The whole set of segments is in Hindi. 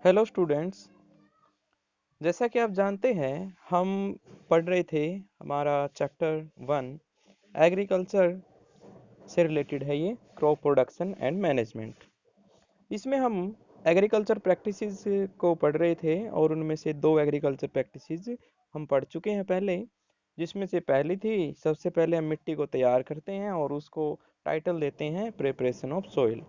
Hello students. जैसा कि आप जानते हैं, हम पढ़ रहे थे। हमारा चैप्टर 1 एग्रीकल्चर से रिलेटेड है। ये क्रॉप प्रोडक्शन एंड मैनेजमेंट। इसमें हम एग्रीकल्चर प्रैक्टिसेस को पढ़ रहे थे और उनमें से दो एग्रीकल्चर प्रैक्टिसेस हम पढ़ चुके हैं पहले। जिसमें से पहली थी, सबसे पहले हम मिट्टी को तैयार करते हैं और उसको टाइटल देते हैं प्रिपरेशन ऑफ सॉइल।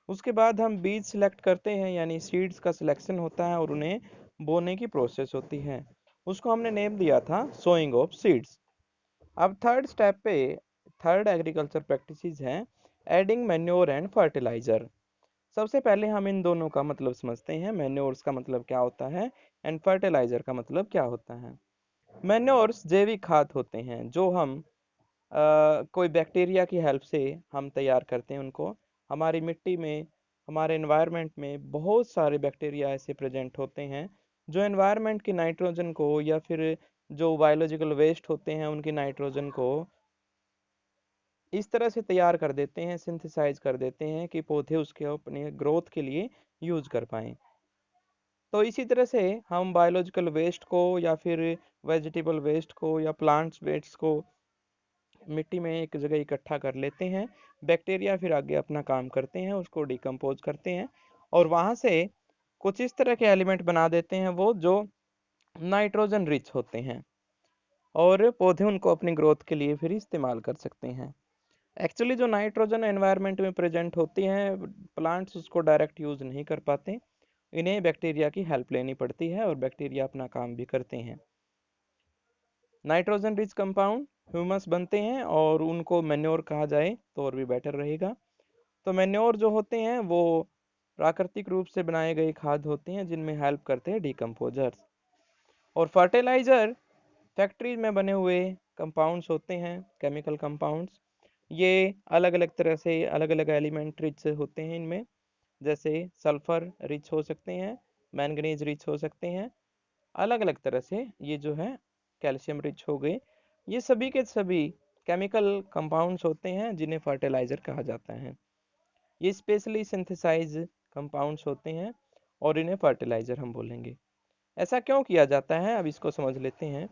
उसके बाद हम बीज सिलेक्ट करते हैं, यानी सीड्स का सिलेक्शन होता है और उन्हें बोने की प्रोसेस होती है। उसको हमने नेम दिया था सोइंग ऑफ सीड्स। अब थर्ड स्टेप पे थर्ड एग्रीकल्चर प्रैक्टिसेस हैं एडिंग मैन्योर एंड फर्टिलाइजर। सबसे पहले हम इन दोनों का मतलब समझते हैं। मैन्योर्स का मतलब क्या होता है एंड फर्टिलाइजर का मतलब क्या होता है। मैन्योर्स जैविक खाद होते हैं जो हम कोई बैक्टीरिया की हेल्प से हम तैयार करते हैं उनको। हमारी मिट्टी में, हमारे एनवायरनमेंट में बहुत सारे बैक्टीरिया ऐसे प्रेजेंट होते हैं जो एनवायरनमेंट की नाइट्रोजन को या फिर जो बायोलॉजिकल वेस्ट होते हैं उनकी नाइट्रोजन को इस तरह से तैयार कर देते हैं, सिंथेसाइज कर देते हैं कि पौधे उसके अपने ग्रोथ के लिए यूज कर पाएँ। तो इसी तरह से हम बायोलॉजिकल वेस्ट को या फिर वेजिटेबल वेस्ट को या प्लांट्स वेस्ट को मिट्टी में एक जगह इकट्ठा कर लेते हैं। बैक्टीरिया फिर आगे अपना काम करते हैं, उसको डिकम्पोज करते हैं और वहाँ से कुछ इस तरह के एलिमेंट बना देते हैं वो जो नाइट्रोजन रिच होते हैं और पौधे उनको अपनी ग्रोथ के लिए फिर इस्तेमाल कर सकते हैं। एक्चुअली जो नाइट्रोजन एनवायरनमेंट में प्रेजेंट होती हैं, प्लांट्स उसको डायरेक्ट यूज़ नहीं कर पाते। इन्हें बैक्टीरिया की हेल्प लेनी पड़ती है और बैक्टीरिया अपना काम भी करते हैं। नाइट्रोजन रिच कंपाउंड ह्यूमस बनते हैं और उनको मैन्योर कहा जाए तो और भी बेटर रहेगा। तो मैन्योर जो होते हैं वो प्राकृतिक रूप से बनाए गए खाद होते हैं जिनमें हेल्प करते हैं डिकम्पोजर्स। और फर्टिलाइज़र फैक्ट्रीज में बने हुए कंपाउंड्स होते हैं, केमिकल कंपाउंड्स। ये अलग अलग तरह से अलग अलग एलिमेंट रिच होते हैं इनमें। जैसे सल्फर रिच हो सकते हैं, मैंगनीज रिच हो सकते हैं, अलग अलग तरह से ये जो है कैल्शियम रिच हो गए। ये सभी के सभी केमिकल कंपाउंड्स होते हैं जिन्हें फर्टिलाइज़र कहा जाता है। ये स्पेशली सिंथेसाइज कंपाउंड्स होते हैं और इन्हें फर्टिलाइज़र हम बोलेंगे। ऐसा क्यों किया जाता है, अब इसको समझ लेते हैं।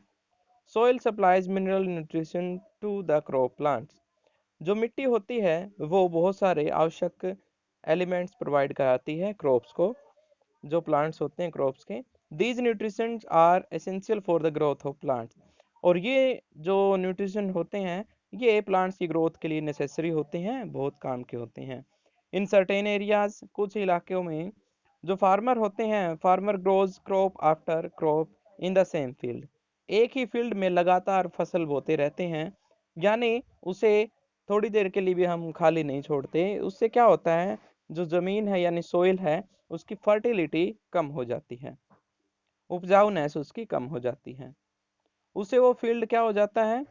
Soil supplies mineral nutrition to the crop plants. जो मिट्टी होती है वो बहुत सारे आवश्यक एलिमेंट्स प्रोवाइड कराती है क्रॉप्स को, जो प्लांट्स होते हैं क्रॉप्स के। These nutritions are essential for the growth of plants. और ये जो न्यूट्रिशन होते हैं ये प्लांट्स की ग्रोथ के लिए नेसेसरी होते हैं, बहुत काम के होते हैं। इन सर्टेन एरियाज, कुछ इलाकों में जो फार्मर होते हैं, farmer grows crop after crop in the same field. एक ही फील्ड में लगातार फसल बोते रहते हैं, यानी उसे थोड़ी देर के लिए भी हम खाली नहीं छोड़ते। उससे क्या होता है, जो ज़मीन है यानी सोइल है उसकी फर्टिलिटी कम हो जाती है, उपजाऊनेस उसकी कम हो जाती है। उससे वो फील्ड क्या हो जाता है,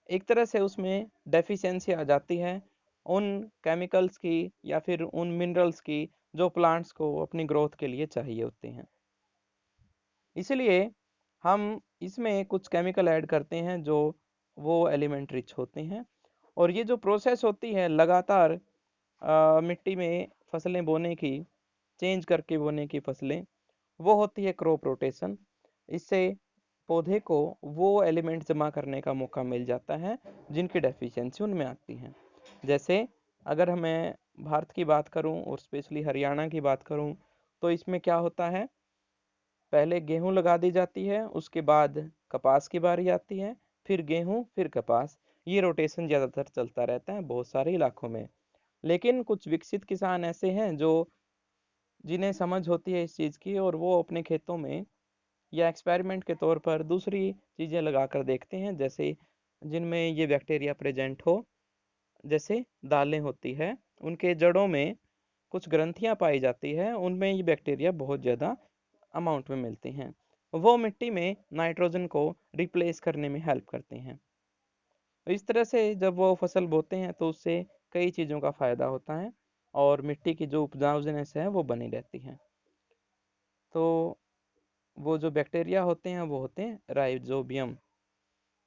एक तरह से उसमें डेफिशिएंसी आ जाती है उन केमिकल्स की या फिर उन मिनरल्स की जो प्लांट्स को अपनी ग्रोथ के लिए चाहिए होते हैं। इसलिए हम इसमें कुछ केमिकल ऐड करते हैं जो वो एलिमेंट रिच होते हैं। और ये जो प्रोसेस होती है लगातार मिट्टी में फसलें बोने की, चेंज करके बोने की फसलें, वो होती है क्रॉप रोटेशन। इससे पौधे को वो एलिमेंट जमा करने का मौका मिल जाता है जिनकी डेफिशिएंसी उनमें आती है। जैसे अगर मैं भारत की बात करूं और स्पेशली हरियाणा की बात करूं तो इसमें क्या होता है, पहले गेहूं लगा दी जाती है, उसके बाद कपास की बारी आती है, फिर गेहूं फिर कपास। ये रोटेशन ज़्यादातर चलता रहता है बहुत सारे इलाकों में। लेकिन कुछ विकसित किसान ऐसे हैं जो जिन्हें समझ होती है इस चीज़ की और वो अपने खेतों में या एक्सपेरिमेंट के तौर पर दूसरी चीज़ें लगा कर देखते हैं, जैसे जिनमें ये बैक्टीरिया प्रेजेंट हो। जैसे दालें होती है, उनके जड़ों में कुछ ग्रंथियां पाई जाती है, उनमें ये बैक्टीरिया बहुत ज़्यादा अमाउंट में मिलते हैं। वो मिट्टी में नाइट्रोजन को रिप्लेस करने में हेल्प करते हैं। तो इस तरह से जब वो फसल बोते हैं तो उससे कई चीज़ों का फ़ायदा होता है और मिट्टी की जो उपजाऊनेस है वो बनी रहती है। तो वो जो बैक्टीरिया होते हैं वो होते हैं राइजोबियम,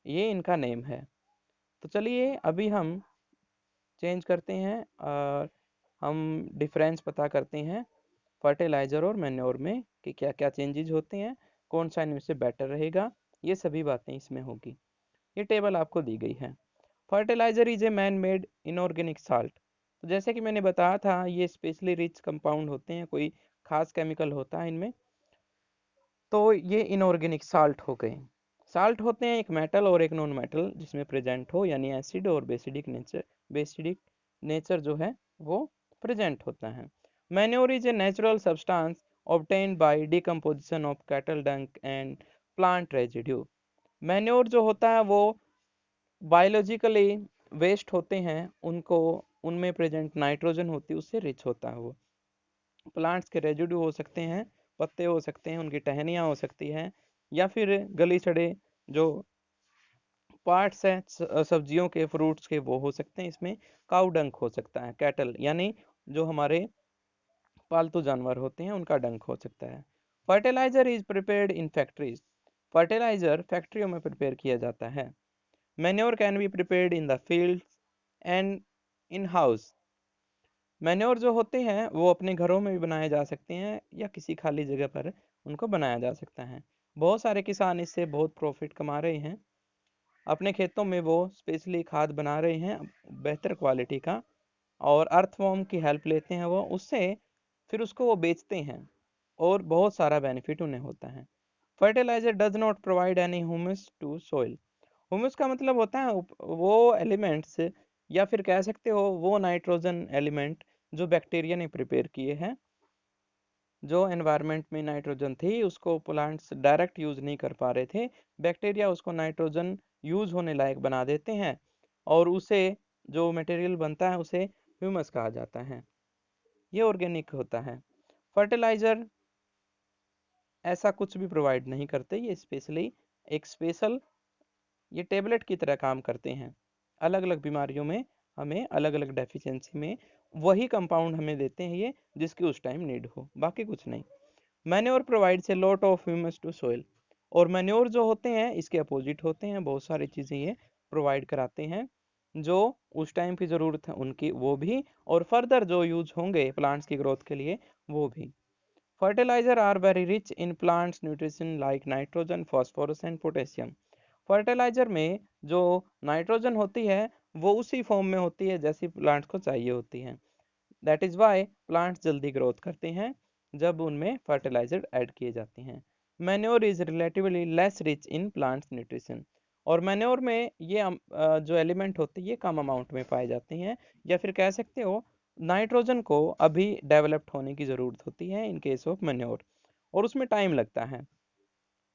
ये इनका नेम है। तो चलिए अभी हम चेंज करते हैं और हम डिफरेंस पता करते हैं फर्टिलाइज़र और मैन्योर में कि क्या क्या चेंजेज होते हैं, कौन सा इनमें से बेटर रहेगा, ये सभी बातें इसमें होगी। ये टेबल आपको दी गई है। Fertiliser is a man made inorganic salt. तो जैसे कि मैंने बताया था, ये स्पेशली रिच कंपाउंड होते हैं, कोई खास केमिकल होता है इनमें। तो ये इनऑर्गेनिक साल्ट हो गए। साल्ट होते हैं एक मेटल और एक नॉन मेटल जिसमें प्रेजेंट हो, यानी एसिड और बेसिडिक नेचर जो है वो प्रेजेंट होता है। Manure is a natural substance obtained by decomposition of cattle डंक एंड प्लांट रेजिड्यू। मैन्योर जो होता है वो बायोलॉजिकली वेस्ट होते हैं, उनको उनमें प्रेजेंट नाइट्रोजन होती है, उससे रिच होता है वो। प्लांट्स के रेजिड्यू हो सकते हैं, पत्ते हो सकते हैं, उनकी टहनियाँ हो सकती हैं, या फिर गली सड़े जो पार्ट्स हैं सब्जियों के, फ्रूट्स के, वो हो सकते हैं। इसमें काऊ डंक हो सकता है, कैटल यानी जो हमारे पालतू जानवर होते हैं उनका डंक हो सकता है। Fertilizer is prepared in factories. Fertilizer फैक्ट्रियों में प्रिपेयर किया जाता है। Manure can be prepared in the field and in house. Manure जो होते हैं वो अपने घरों में भी बनाए जा सकते हैं या किसी खाली जगह पर उनको बनाया जा सकता है। बहुत सारे किसान इससे बहुत प्रॉफिट कमा रहे हैं। अपने खेतों में वो स्पेशली खाद बना रहे हैं बेहतर क्वालिटी का, और अर्थवॉर्म की हेल्प लेते हैं वो उससे, फिर उसको वो बेचते हैं और बहुत सारा बेनिफिट उन्हें होता है। Fertilizer does not provide any humus to soil. Humus का मतलब होता है वो एलिमेंट्स, या फिर कह सकते हो वो नाइट्रोजन एलिमेंट जो बैक्टीरिया ने प्रिपेयर किए हैं। जो एनवायरनमेंट में नाइट्रोजन थी उसको प्लांट्स डायरेक्ट यूज नहीं कर पा रहे थे, बैक्टीरिया उसको नाइट्रोजन यूज होने लायक बना देते हैं, और उसे जो मटेरियल बनता है उसे ह्यूमस कहा जाता है। ये ऑर्गेनिक होता है। फर्टिलाइजर ऐसा कुछ भी प्रोवाइड नहीं करते, ये स्पेशली एक स्पेशल ये टेबलेट की तरह काम करते हैं। अलग अलग बीमारियों में हमें अलग अलग डेफिशिएंसी में वही कंपाउंड हमें देते हैं ये, जिसकी उस टाइम नीड हो, बाकी कुछ नहीं। Manure provides a lot of humus to soil. और मैन्योर जो होते हैं इसके अपोजिट होते हैं, बहुत सारी चीज़ें ये प्रोवाइड कराते हैं जो उस टाइम की ज़रूरत है उनकी वो भी, और फर्दर जो यूज होंगे प्लांट्स की ग्रोथ के लिए वो भी। Fertiliser are very rich in plants nutrition like nitrogen, phosphorus and potassium. Fertiliser में जो नाइट्रोजन होती है वो उसी फॉर्म में होती है जैसी प्लांट्स को चाहिए होती है। दैट इज़ वाई प्लांट्स जल्दी ग्रोथ करते हैं जब उनमें फर्टिलाइजर ऐड किए जाते हैं। Manure is relatively less rich in plants nutrition. और मैन्योर में ये जो एलिमेंट होते हैं ये कम अमाउंट में पाए जाते हैं, या फिर कह सकते हो नाइट्रोजन को अभी डेवलप्ड होने की ज़रूरत होती है इन केस ऑफ मैन्योर, और उसमें टाइम लगता है।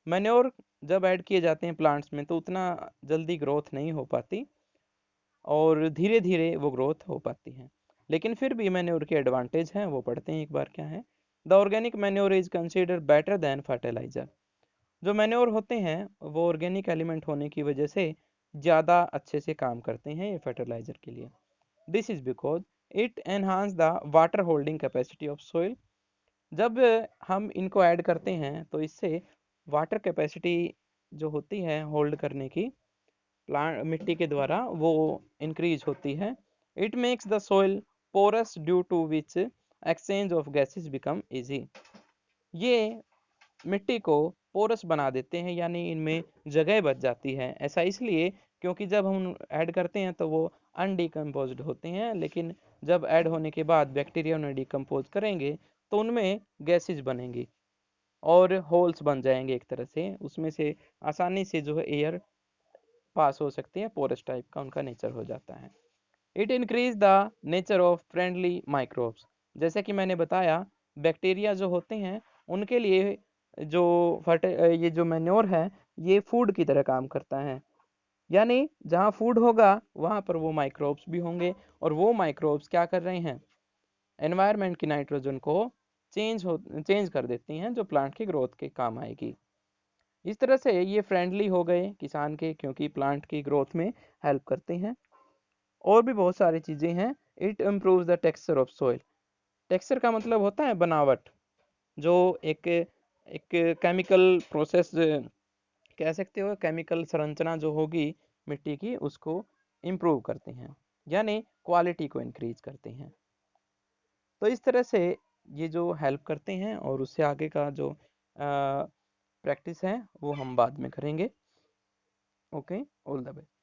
मैन्योर जब ऐड किए जाते हैं प्लांट्स में तो उतना जल्दी ग्रोथ नहीं हो पाती, और धीरे धीरे वो ग्रोथ हो पाती है। लेकिन फिर भी मैन्योर के एडवांटेज हैं, वो पढ़ते हैं एक बार क्या है। The organic manure is consider better than fertiliser. जो मैन्योर होते हैं वो ऑर्गेनिक एलिमेंट होने की वजह से ज़्यादा अच्छे से काम करते हैं ये फर्टिलाइजर के लिए। This is because it enhance the water holding capacity of soil. जब हम इनको ऐड करते हैं तो इससे वाटर कैपेसिटी जो होती है होल्ड करने की प्लांट मिट्टी के द्वारा वो इंक्रीज होती है। It makes the soil porous due to which exchange of gases become easy. ये मिट्टी को पोरस बना देते हैं, यानी इनमें जगह बच जाती है। ऐसा इसलिए क्योंकि जब हम ऐड करते हैं तो वो अनडिकम्पोज्ड होते हैं, लेकिन जब ऐड होने के बाद बैक्टीरिया उन्हें डिकम्पोज करेंगे तो उनमें गैसेज बनेंगी और होल्स बन जाएंगे एक तरह से, उसमें से आसानी से जो है एयर पास हो सकती है, पोरस टाइप का उनका नेचर हो जाता है। It increase the nature of friendly microbes. जैसे कि मैंने बताया बैक्टीरिया जो होते हैं उनके लिए जो ये जो मैन्योर है ये फूड की तरह काम करता है, यानी जहाँ फूड होगा वहाँ पर वो माइक्रोब्स भी होंगे, और वो माइक्रोब्स क्या कर रहे हैं, एनवायरनमेंट की नाइट्रोजन को चेंज कर देती हैं जो प्लांट की ग्रोथ के काम आएगी। इस तरह से ये फ्रेंडली हो गए किसान के, क्योंकि प्लांट की ग्रोथ में हेल्प करते हैं। और भी बहुत सारी चीज़ें हैं। It improves the texture of soil. Texture का मतलब होता है बनावट, जो एक एक केमिकल प्रोसेस कह सकते हो, केमिकल संरचना जो होगी मिट्टी की उसको इम्प्रूव करते हैं, यानी क्वालिटी को इंक्रीज करते हैं। तो इस तरह से ये जो हेल्प करते हैं और उससे आगे का जो प्रैक्टिस है वो हम बाद में करेंगे। Okay, all the best.